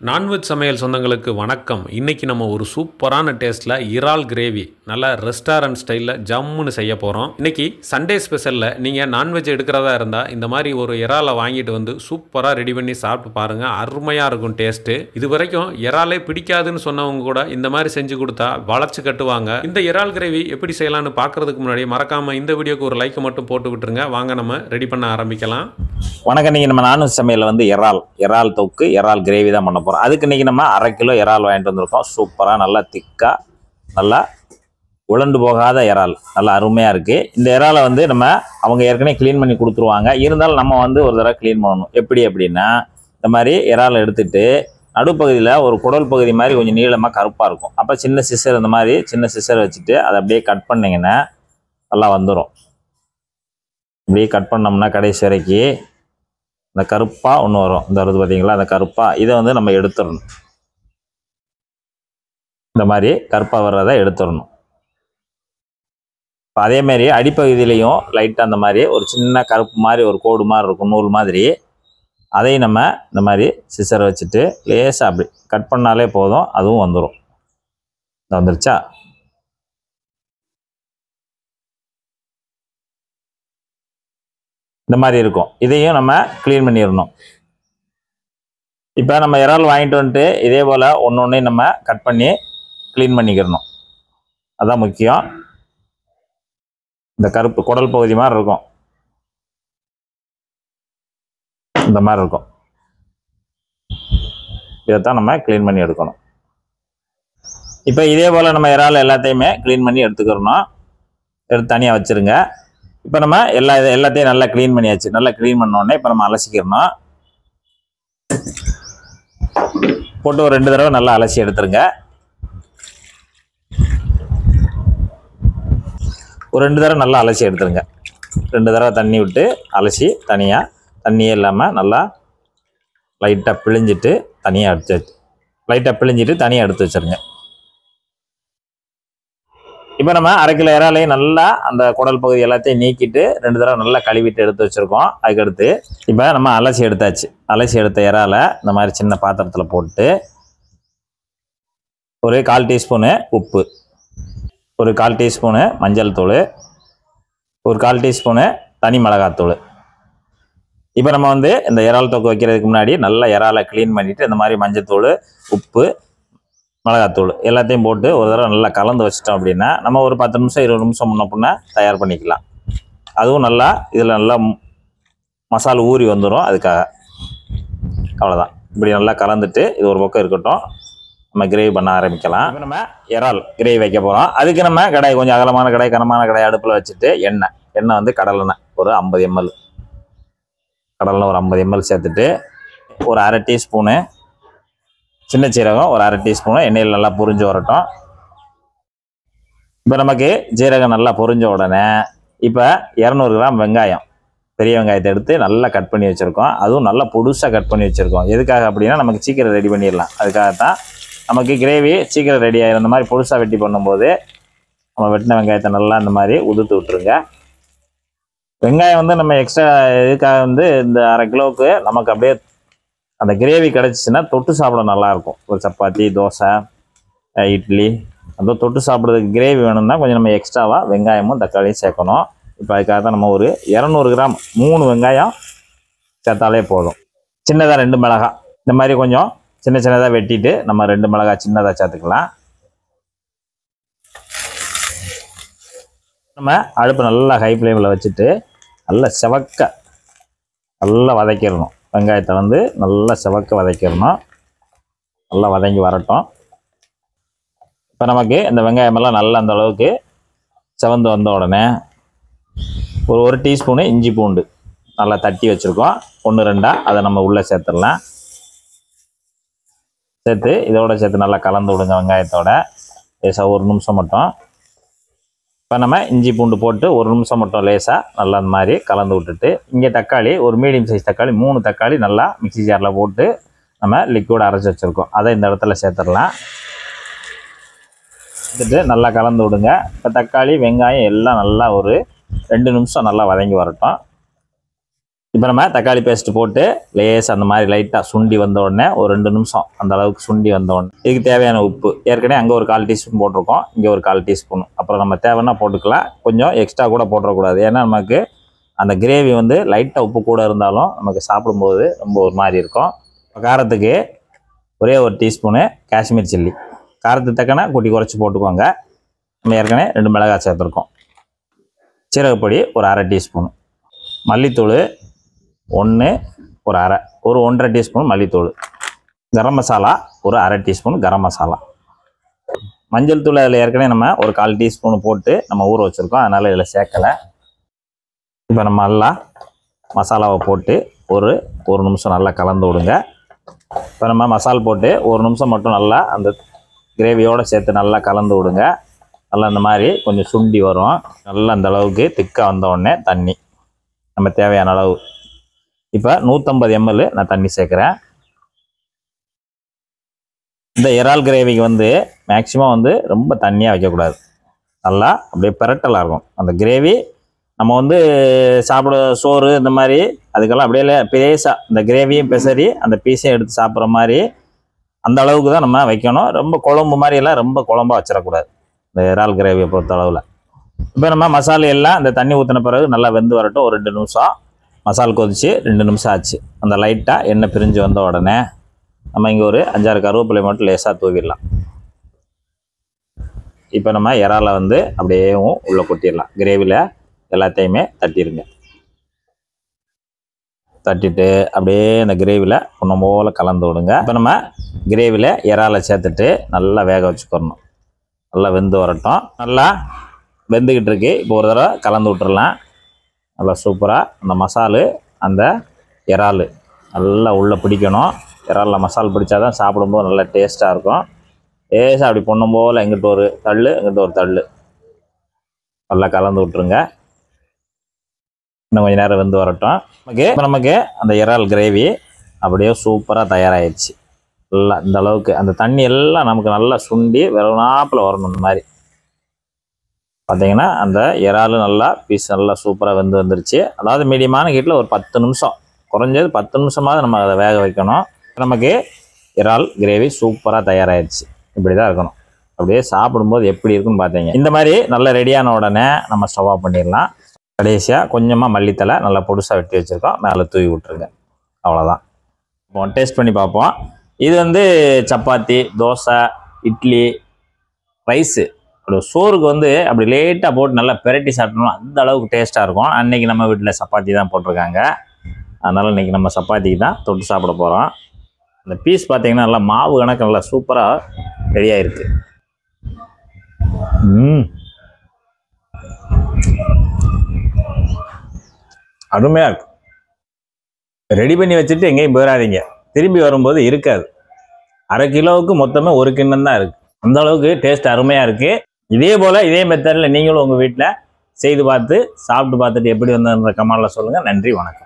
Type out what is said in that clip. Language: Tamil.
நான்வெஜ் சமையல் சொந்தங்களுக்கு வணக்கம். இன்றைக்கி நம்ம ஒரு சூப்பரான டேஸ்ட்டில் இறால் கிரேவி நல்லா ரெஸ்டாரண்ட் ஸ்டைலில் ஜம்முன்னு செய்ய போகிறோம். இன்றைக்கி சண்டே ஸ்பெஷலில் நீங்கள் நான்வெஜ் எடுக்கிறதா இருந்தால் இந்த மாதிரி ஒரு இறாலை வாங்கிட்டு வந்து சூப்பராக ரெடி பண்ணி சாப்பிட்டு பாருங்கள். அருமையாக இருக்கும் டேஸ்ட்டு. இது வரைக்கும் இறாலே பிடிக்காதுன்னு சொன்னவங்க கூட இந்த மாதிரி செஞ்சு கொடுத்தா வளைச்சு கட்டுவாங்க. இந்த இறால் கிரேவி எப்படி செய்யலான்னு பார்க்குறதுக்கு முன்னாடி மறக்காமல் இந்த வீடியோக்கு ஒரு லைக்கை மட்டும் போட்டு விட்டுருங்க. வாங்க நம்ம ரெடி பண்ண ஆரம்பிக்கலாம். வணக்கம். இன்றைக்கி நம்ம நான்வெஜ் சமையலில் வந்து இறால் தொக்கு இறால் கிரேவி தான் பண்ண போகிறோம். அதுக்கு இன்றைக்கி நம்ம 1/2 கிலோ இறால் வாங்கிட்டு வந்திருக்கோம். சூப்பராக நல்லா திக்காக நல்லா உலண்டு போகாத இறால் நல்லா அருமையாக இருக்குது. இந்த இறாலை வந்து அவங்க ஏற்கனவே க்ளீன் பண்ணி கொடுத்துருவாங்க. இருந்தாலும் நம்ம வந்து ஒரு தடவை க்ளீன் பண்ணணும். எப்படி அப்படின்னா, இந்த மாதிரி இறாலை எடுத்துகிட்டு நடுப்பகுதியில் ஒரு குடல் பகுதி மாதிரி கொஞ்சம் நீளமாக கருப்பாக இருக்கும். அப்போ சின்ன சிசர், இந்த மாதிரி சின்ன சிசர் வச்சுட்டு அதை அப்படியே கட் பண்ணிங்கன்னா நல்லா வந்துடும். இப்படியே கட் பண்ணோம்னா கடைசி வரைக்கும் இந்த கருப்பாக ஒன்று வரும். இந்த வருது பார்த்தீங்களா, அந்த கருப்பாக இதை வந்து நம்ம எடுத்துடணும். இந்த மாதிரி கருப்பாக வர்றதை எடுத்துடணும். இப்போ அதேமாரி அடிப்பகுதியிலையும் லைட்டாக அந்த மாதிரி ஒரு சின்ன கருப்பு மாதிரி ஒரு கோடு மாதிரி இருக்கும், நூல் மாதிரி. அதையும் நம்ம இந்த மாதிரி சிசரை வச்சுட்டு லேசாக அப்படி கட் பண்ணாலே போதும், அதுவும் வந்துடும். வந்துருச்சா? இந்த மாதிரி இருக்கும். இதையும் நம்ம க்ளீன் பண்ணிடணும். இப்போ நம்ம இறால் வாங்கிட்டு வந்துட்டு இதே போல் ஒன்று நம்ம கட் பண்ணி க்ளீன் பண்ணிக்கிறணும். அதுதான் முக்கியம். இந்த கருப்பு குடல் பகுதி மாதிரி இருக்கும், இந்த மாதிரி இருக்கும். இதைத்தான் நம்ம க்ளீன் பண்ணி எடுக்கணும். இப்போ இதே போல் நம்ம இறால் எல்லாத்தையுமே க்ளீன் பண்ணி எடுத்துக்கிறணும். எடுத்து தனியாக வச்சுருங்க. இப்போ நம்ம எல்லாத்தையும் நல்லா க்ளீன் பண்ணியாச்சு. நல்லா க்ளீன் பண்ணோடனே இப்போ நம்ம அலசிக்கிறணும். போட்டு ஒரு 2 தடவை நல்லா அலசி எடுத்துருங்க. ஒரு 2 தடவை நல்லா அலசி எடுத்துருங்க. 2 தடவை தண்ணி விட்டு அலசி தனியாக, தண்ணியே இல்லாமல் நல்லா லைட்டாக பிழிஞ்சிட்டு தனியாக எடுத்து வச்சுருங்க. இப்போ நம்ம 1/2 கிலோ இறாலையும் நல்லா அந்த குடல் பகுதி எல்லாத்தையும் நீக்கிட்டு 2 தடவை நல்லா கழுவிட்டு எடுத்து வச்சுருக்கோம். அதுக்கடுத்து இப்போ நம்ம அலசி எடுத்தாச்சு. அலசி எடுத்த இறாலை இந்த மாதிரி சின்ன பாத்திரத்தில் போட்டு ஒரு 1/4 டீஸ்பூனு உப்பு, ஒரு 1/4 டீஸ்பூனு மஞ்சள் தூள், ஒரு 1/4 டீஸ்பூனு தனி மிளகாத்தூள். இப்போ நம்ம வந்து இந்த இறால் தொக்கு வைக்கிறதுக்கு முன்னாடி நல்லா இறாலை க்ளீன் பண்ணிவிட்டு இந்த மாதிரி மஞ்சள் தூள், உப்பு, மிளகாத்தூள் எல்லாத்தையும் போட்டு ஒரு தடவை நல்லா கலந்து வச்சிட்டோம் அப்படின்னா நம்ம ஒரு 10 நிமிஷம் 20 நிமிஷம் முன்ன பின்ன தயார் பண்ணிக்கலாம். அதுவும் நல்லா இதில் நல்லா மசாலா ஊறி வந்துடும். அதுக்காக அவ்வளோதான். இப்படி நல்லா கலந்துட்டு இது ஒரு பக்கம் இருக்கட்டும். நம்ம கிரேவி பண்ண ஆரம்பிக்கலாம். இப்போ நம்ம இறால் கிரேவி வைக்க போகிறோம். அதுக்கு நம்ம கடாய், கொஞ்சம் அகலமான கடாய், கனமான கடாய் அடுப்பில் வச்சுட்டு எண்ணெய் வந்து கடலெண்ணெய் ஒரு 50 ml, கடலெண்ணெய் ஒரு 50 ml சேர்த்துட்டு ஒரு 1/2 டீஸ்பூனு சின்ன சீரகம், ஒரு 1/2 டீஸ்பூனு எண்ணெயில் நல்லா பொரிஞ்சு வரட்டும். இப்போ நமக்கு ஜீரகம் நல்லா பொரிஞ்ச உடனே இப்போ 200 கிராம் வெங்காயம், பெரிய வெங்காயத்தை எடுத்து நல்லா கட் பண்ணி வச்சுருக்கோம். அதுவும் நல்லா பொடுசாக கட் பண்ணி வச்சுருக்கோம். எதுக்காக அப்படின்னா நமக்கு சீக்கிரம் ரெடி பண்ணிடலாம். அதுக்காகத்தான் நமக்கு கிரேவி சீக்கிரம் ரெடி ஆகிடும். இந்த மாதிரி பொடுசாக வெட்டி பண்ணும்போது நம்ம வெட்டின வெங்காயத்தை நல்லா இந்த மாதிரி உதுத்து விட்டுருங்க. வெங்காயம் வந்து நம்ம எக்ஸ்ட்ரா இதுக்காக வந்து இந்த 1/2 கிலோவுக்கு நமக்கு அப்படியே அந்த கிரேவி கிடச்சிச்சின்னா தொட்டு சாப்பிட நல்லாயிருக்கும். ஒரு சப்பாத்தி, தோசை, இட்லி, அந்த தொட்டு சாப்பிட்றதுக்கு கிரேவி வேணும்னா கொஞ்சம் நம்ம எக்ஸ்ட்ராவாக வெங்காயமும் தக்காளியும் சேர்க்கணும். இப்போ அதுக்காக தான் நம்ம ஒரு 200 கிராம் 3 வெங்காயம் சேர்த்தாலே போதும். சின்னதாக 2 மிளகாய் இந்த மாதிரி கொஞ்சம் சின்ன சின்னதாக வெட்டிட்டு நம்ம 2 மிளகாய் சின்னதாக சேர்த்துக்கலாம். நம்ம அடுப்பு நல்லா ஹை ஃப்ளேமில் வச்சுட்டு நல்லா செவக்க நல்லா வதக்கிடணும். வெங்காயத்தை வந்து நல்லா செவக்க வதக்கிடணும். நல்லா வதங்கி வரட்டும். இப்போ நமக்கு இந்த வெங்காயமெல்லாம் நல்லா அந்த அளவுக்கு செவந்து வந்த உடனே ஒரு டீஸ்பூனு இஞ்சி பூண்டு நல்லா தட்டி வச்சுருக்கோம். 1-2 அதை நம்ம உள்ளே சேர்த்துடலாம். சேர்த்து இதோட சேர்த்து நல்லா கலந்து விடுங்க வெங்காயத்தோட. லேசாக 1 நிமிஷம் மட்டும். இப்போ நம்ம இஞ்சி பூண்டு போட்டு 1 நிமிஷம் மட்டும் லேசாக நல்லா அந்த மாதிரி கலந்து விட்டுட்டு, இங்கே தக்காளி ஒரு மீடியம் சைஸ் தக்காளி 3 தக்காளி நல்லா மிக்ஸி ஜாரில் போட்டு நம்ம லிக்விட் அரைச்சி வச்சுருக்கோம். அதை இந்த இடத்துல சேர்த்துடலாம். சேர்த்துட்டு நல்லா கலந்து விடுங்க. இப்போ தக்காளி வெங்காயம் எல்லாம் நல்லா ஒரு 2 நிமிஷம் நல்லா வதங்கி வரட்டும். இப்போ நம்ம தக்காளி பேஸ்ட் போட்டு லேசாக அந்த மாதிரி லைட்டாக சுண்டி வந்த உடனே ஒரு 2 நிமிஷம் அந்த அளவுக்கு சுண்டி வந்த உடனே இதுக்கு தேவையான உப்பு ஏற்கனவே அங்கே ஒரு 1/4 டீஸ்பூன் போட்டிருக்கோம், இங்கே ஒரு 1/4 டீஸ்பூன். அப்புறம் நம்ம தேவைன்னா போட்டுக்கலாம், கொஞ்சம் எக்ஸ்ட்ரா கூட போட்டுறக்கூடாது. ஏன்னா நமக்கு அந்த கிரேவி வந்து லைட்டாக உப்பு கூட இருந்தாலும் நமக்கு சாப்பிடும்போது ரொம்ப ஒரு மாதிரி இருக்கும். காரத்துக்கு ஒரே ஒரு டீஸ்பூனு காஷ்மீர் சில்லி, காரத்துக்கு தக்கன கூட்டி குறைச்சி போட்டுக்கோங்க. நம்ம ஏற்கனவே 2 மிளகாய் சேர்த்துருக்கோம். சீரகப்பொடி ஒரு 1/2 டீஸ்பூன், மல்லித்தூள் 1 ஒரு 1/2 டீஸ்பூன் மல்லித்தூள், கரம் மசாலா ஒரு 1/2 டீஸ்பூன் கரம் மசாலா, மஞ்சள் தூள் அதில் ஏற்கனவே நம்ம ஒரு 1/4 டீஸ்பூன் போட்டு நம்ம ஊற வச்சுருக்கோம், அதனால் இதில் சேர்க்கலை. இப்போ நம்ம நல்லா மசாலாவை போட்டு ஒரு நிமிஷம் நல்லா கலந்து விடுங்க. இப்போ நம்ம மசால் போட்டு ஒரு நிமிஷம் மட்டும் நல்லா அந்த கிரேவியோடு சேர்த்து நல்லா கலந்து விடுங்க. நல்லா இந்த மாதிரி கொஞ்சம் சுண்டி வரும். நல்லா அந்த அளவுக்கு திக்காக வந்த உடனே தண்ணி நம்ம தேவையான அளவு. இப்போ 150 ml நான் தண்ணி சேர்க்குறேன். இந்த இறால் கிரேவிக்கு வந்து மேக்ஸிமம் வந்து ரொம்ப தண்ணியாக வைக்கக்கூடாது, நல்லா அப்படியே பெரட்டலாக இருக்கும் அந்த கிரேவி. நம்ம வந்து சாப்பிட சோறு இந்த மாதிரி அதுக்கெல்லாம் அப்படியே பேஸாக இந்த கிரேவியும் பெசரி அந்த பீஸையும் எடுத்து சாப்பிட்ற மாதிரி அந்த அளவுக்கு தான் நம்ம வைக்கணும். ரொம்ப குழம்பு மாதிரியெல்லாம் ரொம்ப குழம்பாக வச்சிடக்கூடாது இந்த இறால் கிரேவியை பொறுத்த அளவில். இப்போ நம்ம மசாலா எல்லாம் இந்த தண்ணி ஊற்றின பிறகு நல்லா வெந்து வரட்டும். ஒரு 2 நிமிஷம் மசால் கொதிச்சு 2 நிமிஷம் ஆச்சு. அந்த லைட்டாக எண்ணெய் பிரிஞ்சு வந்த உடனே நம்ம இங்கே ஒரு 5-6 கருவேப்பிலை மட்டும் லேசாக தூவிடலாம். இப்போ நம்ம இறாலை வந்து அப்படியே உள்ளே கொட்டிடலாம். கிரேவியில் எல்லாத்தையுமே தட்டிடுங்க. தட்டிட்டு அப்படியே இந்த கிரேவியில் ஒன்று போல் கலந்து விடுங்க. இப்போ நம்ம கிரேவியில் இறாலை சேர்த்துட்டு நல்லா வேக வச்சுக்கிறணும். நல்லா வெந்து வரட்டும். நல்லா வெந்துக்கிட்டு இருக்கு. இப்போ ஒரு தடவை கலந்து விட்டுறலாம். நல்லா சூப்பராக அந்த மசாலு அந்த இறால் நல்லா உள்ளே பிடிக்கணும். இறாலில் மசால் பிடிச்சா தான் சாப்பிடும்போது நல்லா டேஸ்ட்டாக இருக்கும். லேசாக அப்படி பொண்ணும் போல் எங்கிட்ட ஒரு தள்ளு எங்கிட்ட ஒரு தள்ளு நல்லா கலந்து விட்டுருங்க. இன்னும் கொஞ்சம் நேரம் வெந்து வரட்டும். நமக்கு அந்த இறால் கிரேவி அப்படியே சூப்பராக தயாராகிடுச்சு. நல்லா இந்த அளவுக்கு அந்த தண்ணி எல்லாம் நமக்கு நல்லா சுண்டி வெறுநாப்பில் வரணும். இந்த மாதிரி பார்த்தீங்கன்னா அந்த இறால் நல்லா பீஸ் நல்லா சூப்பராக வந்துருச்சு. அதாவது மீடியமான ஹீட்டில் ஒரு 10 நிமிஷம், குறைஞ்சது 10 நிமிஷமாவது நம்ம அதை வேக வைக்கணும். நமக்கு இறால் கிரேவி சூப்பராக தயாராகிடுச்சு. இப்படி தான் இருக்கணும். அப்படியே சாப்பிடும்போது எப்படி இருக்குன்னு பார்த்தீங்க. இந்த மாதிரி நல்லா ரெடியான உடனே நம்ம ஸ்டவ் ஆஃப் பண்ணிடலாம். கடைசியாக கொஞ்சமாக மல்லித்தலை நல்லா பொடுசாக வெட்டி வச்சுருக்கோம், மேலே தூவி விட்டுருங்க. அவ்வளோதான். இப்போ டேஸ்ட் பண்ணி பார்ப்போம். இது வந்து சப்பாத்தி, தோசை, இட்லி, ரைஸு, அப்படி சோறுக்கு வந்து அப்படி லேட்டாக போட்டு நல்லா பெரட்டி சாப்பிட்டோம்னா அந்த அளவுக்கு டேஸ்ட்டாக இருக்கும். அன்றைக்கி நம்ம வீட்டில் சப்பாத்தி தான் போட்டிருக்காங்க, அதனால் இன்றைக்கி நம்ம சப்பாத்திக்கு தான் தொட்டு சாப்பிட போகிறோம். அந்த பீஸ் பார்த்தீங்கன்னா நல்லா மாவு கணக்கு நல்லா சூப்பராக ரெடியாக இருக்குது. அருமையாக இருக்கும். ரெடி பண்ணி வச்சுட்டு எங்கேயும் போயிடாதீங்க, திரும்பி வரும்போது இருக்காது. 1/2 கிலோவுக்கு மொத்தமே 1 கிண்ணம் தான் இருக்குது. அந்த அளவுக்கு டேஸ்ட் அருமையாக இருக்குது. இதே போல் இதே மெத்தடில் நீங்களும் உங்கள் வீட்டில் செய்து பார்த்து சாப்பிட்டு பார்த்துட்டு எப்படி வந்ததுன்ற கமெண்ட்ல சொல்லுங்கள். நன்றி, வணக்கம்.